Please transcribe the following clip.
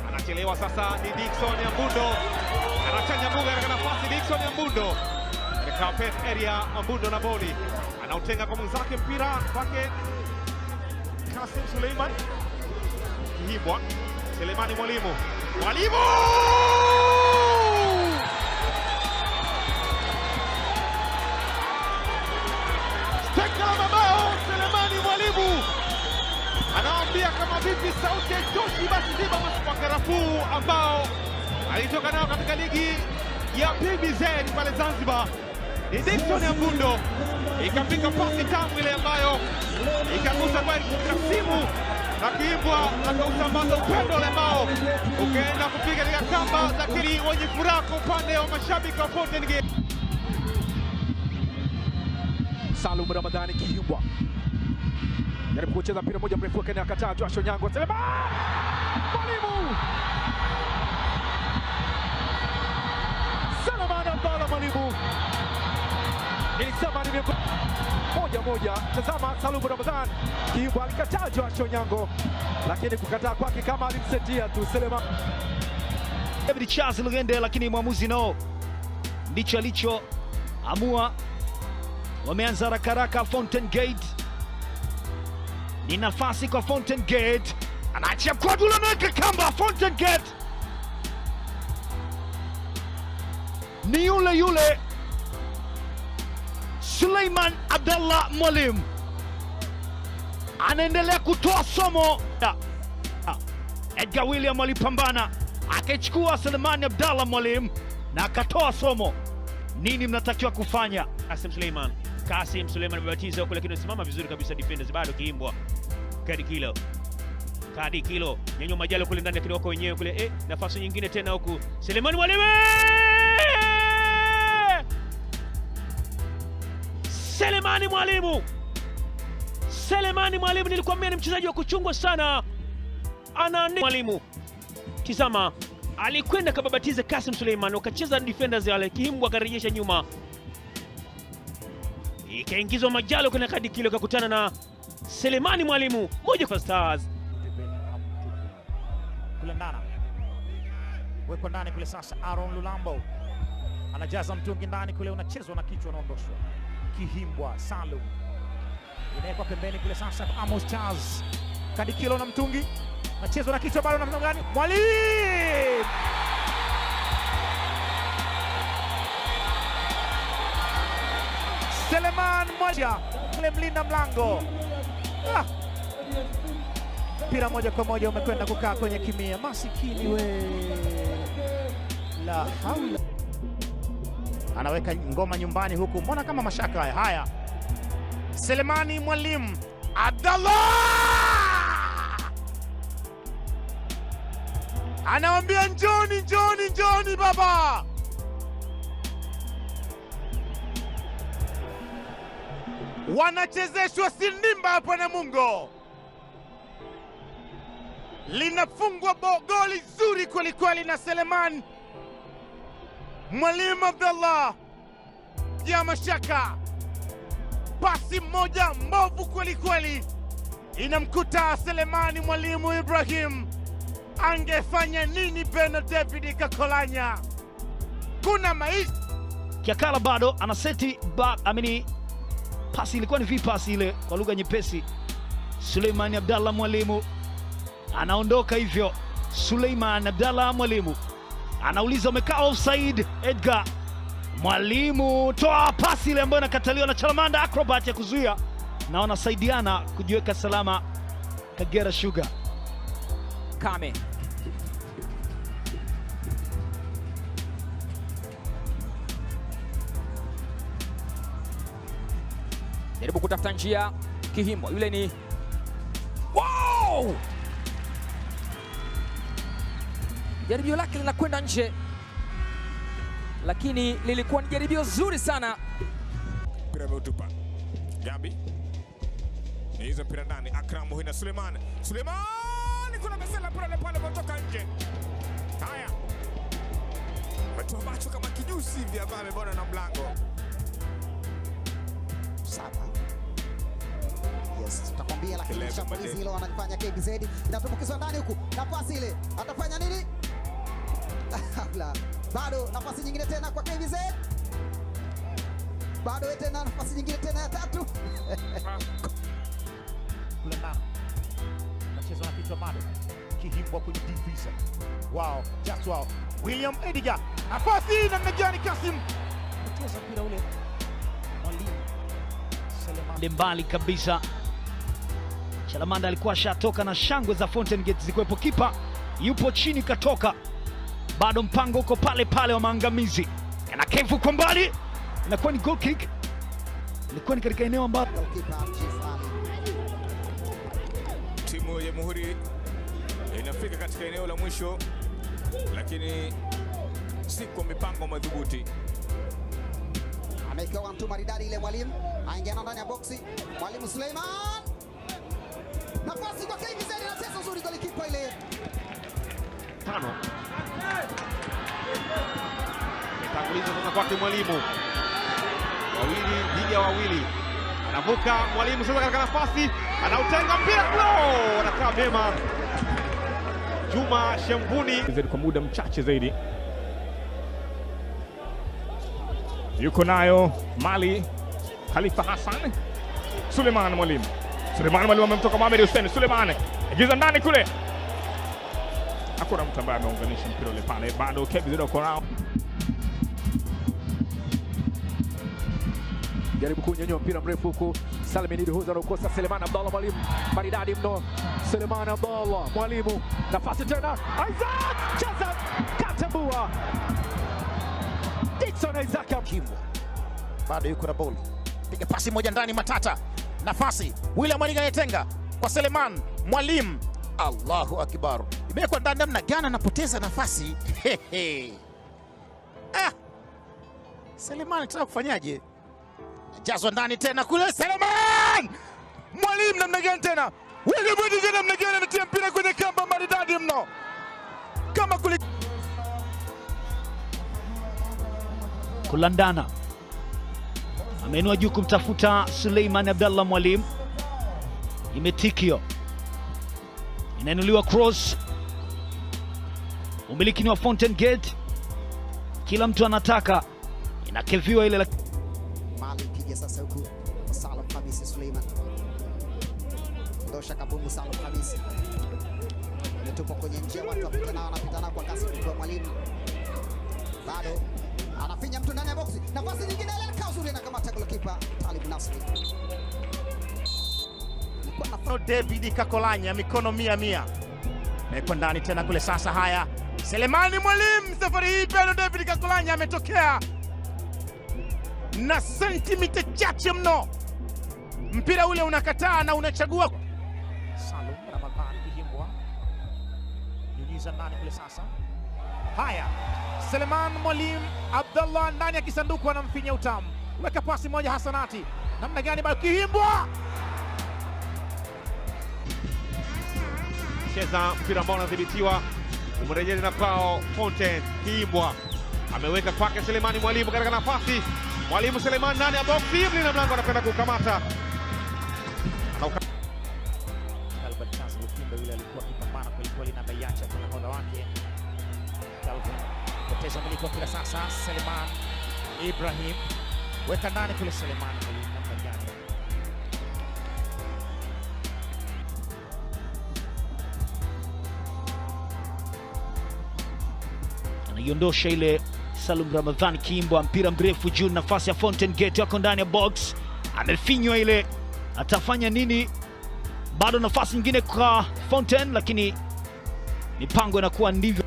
Anachelewa sasa, ni Dickson Ambundo. Anachanja mbuga katika nafasi Dickson Ambundo. Katika pet area Ambundo na boli. Anautenga kwa mwenzake, mpira kwake Kasim Suleiman. Kihimbwa. Selemani Mwalimu. Mwalimu! Steka la mabao Selemani Mwalimu. Anawaambia kama vipi sauti haitoshi basi ziba kwa karafuu ambao alitoka nao katika ligi ya PBZ pale Zanzibar. Ni Dickson Ambundo. Ikafika pasi tamu ile ambayo ikagusa kwa Kasimu na Kihimbwa akausambaza upendo ule ambao ukaenda kupiga katika kamba za kili wenye furaha kwa upande wa mashabiki wa Fountain Gate. Salum Ramadhani Kihimbwa jaribu kucheza mpira moja mrefu kene akataa Josh Onyango. Selemani Mwalimu. Selemani Abdalla Mwalimu. Nilisema ni moja. Tazama Salum Ramadhani Kihimbwa alikataa Josh Onyango, lakini kukataa kwake kama alimsetia tu Selemani. David Charles Lugende, lakini mwamuzi nao ndicho alichoamua. Wameanza haraka Fountain Gate. Ni nafasi kwa Fountain Gate. Anaachia kwa Dula naweka kamba. Fountain Gate ni yule Suleiman Abdalla Mwalimu anaendelea kutoa somo. Edgar William alipambana akachukua Selemani Abdalla Mwalimu na akatoa somo. Nini mnatakiwa kufanya? Kasim Suleiman amebatiza huko, lakini anasimama vizuri kabisa defenders. Bado Kihimbwa. Kadi kilo nyenyo majalo kule ndani, lakini wako wenyewe kule. Nafasi nyingine tena huku Selemani Mwalimu. Selemani Mwalimu nilikwambia ni mchezaji wa kuchungwa sana. Mwalimu tizama, alikwenda kababatiza Kasim Suleiman, wakacheza defenders wale. Kihimbwa akarejesha nyuma, ikaingizwa majalo kwenye kadi kilo, kakutana na Selemani Mwalimu. Moja kwa Stars kule ndani, weko ndani kule. Sasa Aaron Lulambo anajaza mtungi ndani kule, unachezwa na kichwa, unaondoshwa. Kihimbwa Salum inawekwa pembeni kule. Sasa Amos Charles kadi kilo na mtungi, nachezwa na kichwa, bado namna gani? Mwalimu Seleman moja kule, mlinda mlango. Mpira moja kwa moja umekwenda kukaa kwenye kimia. Masikini we, la haula. Anaweka ngoma nyumbani huku, mbona kama mashaka haya. Selemani Mwalimu Abdalla anawambia njoni baba. Wanachezeshwa sindimba hapa na Mungo. Linafungwa goli zuri kweli na Selemani Mwalimu Abdalla ya mashaka. Pasi moja mbovu kweli inamkuta Selemani Mwalimu Ibrahim. Angefanya nini Beno David Kakolanya? Kuna maisha. Kiakala bado anaseti pasi ilikuwa ni vipasi ile kwa lugha nyepesi. Suleiman Abdalla Mwalimu anaondoka hivyo. Suleiman Abdalla Mwalimu anauliza umekaa offside. Edgar Mwalimu toa pasi ile ambayo inakataliwa na Chalamanda acrobat ya kuzuia, na wanasaidiana kujiweka salama Kagera Sugar. Kame jaribu kutafuta njia. Kihimbwa yule ni wow! Jaribio lake linakwenda nje, lakini lilikuwa ni jaribio zuri sana. Mpira umeutupa Gabi, ni hizo mpira ndani. Akram Muhina Suleiman kuna mesela pale kutoka nje. Haya, watu macho kama kijusi hivi hapa, amebona na mlango. Saba Yes, tutakwambia lakini shambulizi hilo wanafanya KBZ. Inatumbukizwa ndani huku. Nafasi ile. Atafanya nini? Bado nafasi nyingine tena kwa KBZ. Bado tena nafasi nyingine tena ya tatu. Kule ndani. Anacheza na kichwa bado. Kihimbwa kwenye divisa. Wow, just wow. William Edgar. Nafasi na Mnajani Kasim. Kucheza mpira ule. Mwalimu Selemani mbali kabisa. Chalamanda alikuwa shatoka na shangwe za Fountain Gate zikuwepo, kipa yupo chini katoka. Bado mpango uko pale pale wa maangamizi. Na Kevu kwa mbali. Inakuwa ni goal kick. Ilikuwa ni katika eneo ambalo timu ya Jamhuri inafika katika eneo la mwisho, lakini si kwa mipango madhubuti. Amewekewa mtu maridadi ile, Mwalimu aingia ndani ya boksi. Mwalimu Suleiman, nafasi kwa KBZ, anacheza nzuri golikipa ile. Tano. Tangulizo sasa kwake Mwalimu. Wawili dhidi ya wawili. Anavuka Mwalimu sasa katika nafasi, anautenga mpira, no! Anakaa mema Juma Shembuni Kwa muda mchache zaidi. Yuko nayo Mali Khalifa Hassan. Suleiman Mwalimu. Suleiman Mwalimu amemtoka Mohamed Hussein. Suleiman agiza ndani kule. Hakuna mtu ambaye ameunganisha mpira ule pale. Bado KBZ wako nao. Jaribu kunyanyua mpira mrefu huku. Salmin Idhuza anakosa. Selemani Abdallah Mwalimu. Maridadi mno. Selemani Abdallah Mwalimu. Nafasi tena. Isaac cheza Katambua. Dickson Isaac Kimbwa. Bado yuko na ball. Piga pasi moja ndani, Matata. Nafasi. William Mwalimu anaitenga kwa Selemani Mwalimu. Allahu Akbar. Imekuwa ndani, namna gani anapoteza nafasi. Selemani anataka kufanyaje? Jazwa ndani tena kule, Selemani Mwalimu namna gani tena? William Mwalimu namna gani anatia mpira kwenye kamba, maridadi mno. Kama kule kulandana. Ameinua juu kumtafuta Suleiman Abdallah Mwalimu. Imetikio. Inainuliwa cross. Umiliki ni wa Fountain Gate. Kila mtu anataka. Inakeviwa ile Mali piga sasa huku. Salum Hamisi Suleiman. Dosha kabumbu Salum Hamisi. Imetupa kwenye njia, watu wanapita nao kwa kasi kwa Mwalimu. Bado anafinya mtu ndani ya boksi. Nafasi nyingine ile kauzuri na kama tackle keeper Talib Nasri. David Kakolanya mikono 100. Naiko ndani tena kule sasa. Haya, Selemani Mwalimu, safari hii pia David Kakolanya ametokea na sentimita chache mno. Mpira ule unakataa na unachagua. Salum Ramadhani Kihimbwa. Yujiza ndani kule sasa. Haya, Selemani Mwalimu Abdallah ndani ya kisanduku anamfinya utamu. Weka pasi moja Hasanati. Namna gani bado Kihimbwa? cheza mpira ambao unadhibitiwa, umerejea na kwao Fountain. Kiimbwa ameweka kwake Selemani Mwalimu katika nafasi. Mwalimu Selemani ndani ya box, na mlango anakwenda kukamata. Albert Chazi Lupimbe yule alikuwa akipambana kweli na Bayacha kwa nahodha wake. Calvin poteza miliki kila sasa. Selemani Ibrahim weka ndani kule, Selemani Mwalimu namna gani? Anaiondosha ile Salum Ramadhani Kiimbwa, mpira mrefu juu, nafasi ya Fountain Gate wako ndani ya box, amefinywa ile, atafanya nini? Bado nafasi nyingine kwa Fountain, lakini mipango inakuwa ndivyo.